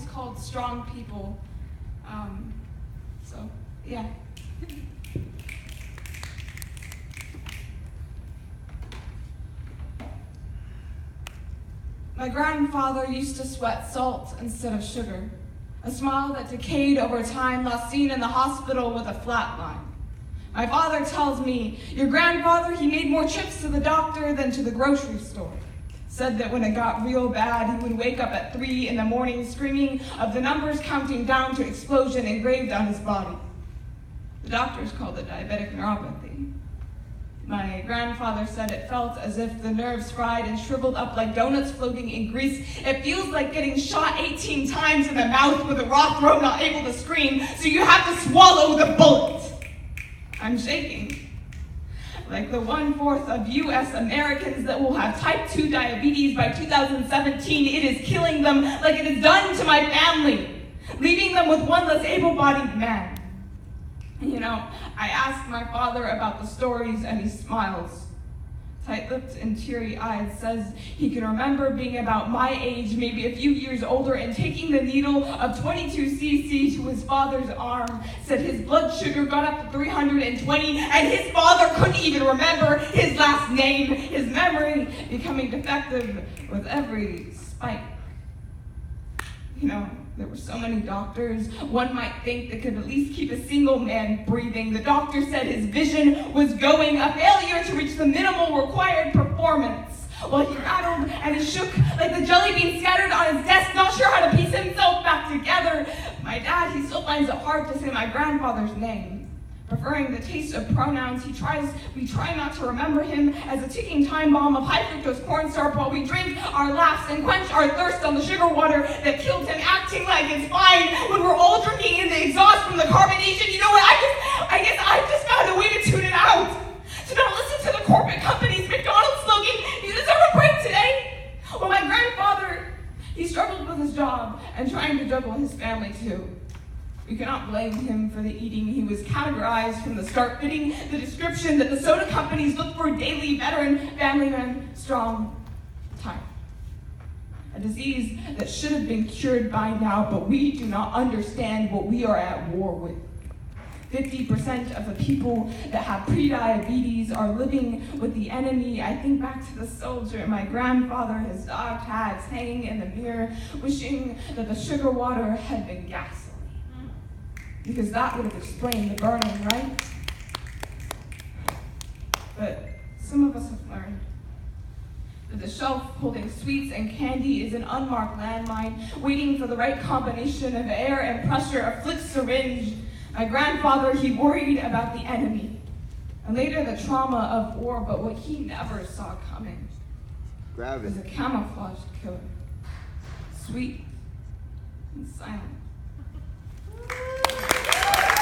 is called Strong People. So, yeah. My grandfather used to sweat salt instead of sugar, a smile that decayed over time, last seen in the hospital with a flat line. My father tells me, your grandfather, he made more trips to the doctor than to the grocery store. Said that when it got real bad, he would wake up at 3 in the morning screaming of the numbers counting down to explosion engraved on his body. The doctors called it diabetic neuropathy. My grandfather said it felt as if the nerves fried and shriveled up like donuts floating in grease. It feels like getting shot 18 times in the mouth with a raw throat, not able to scream, so you have to swallow the bullet. I'm shaking. Like the 1/4 of US Americans that will have type 2 diabetes by 2017, it is killing them like it is done to my family, leaving them with one less able-bodied man. You know, I asked my father about the stories and he smiles. Tight-lipped and teary-eyed, says he can remember being about my age, maybe a few years older, and taking the needle of 22 cc to his father's arm. Said his blood sugar got up to 320 and his father couldn't even remember his last name, his memory becoming defective with every spike. You know, there were so many doctors, one might think they could at least keep a single man breathing. The doctor said his vision was going, a failure to reach the minimal required performance. While he rattled and he shook like the jelly bean scattered on his desk, not sure how to piece himself back together. My dad, he still finds it hard to say my grandfather's name. Preferring the taste of pronouns, we try not to remember him as a ticking time bomb of high fructose corn syrup while we drink our laughs and quench our thirst on the sugar water that killed him, acting like it's fine when we're all drinking in the exhaust from the carbonation. You know what, I guess I've just found a way to tune it out. To not listen to the corporate company's McDonald's slogan, you deserve a break today. Well, my grandfather, he struggled with his job and trying to juggle his family too. We cannot blame him for the eating. He was categorized from the start, fitting the description that the soda companies look for: daily, veteran, family man, strong, tired. A disease that should have been cured by now, but we do not understand what we are at war with. 50% of the people that have prediabetes are living with the enemy. I think back to the soldier, my grandfather, his dog tags hanging in the mirror, wishing that the sugar water had been gasoline. Because that would have explained the burning, right? But some of us have learned that the shelf holding sweets and candy is an unmarked landmine, waiting for the right combination of air and pressure, a flick syringe. My grandfather, he worried about the enemy, and later the trauma of war, but what he never saw coming was a camouflaged killer, sweet and silent.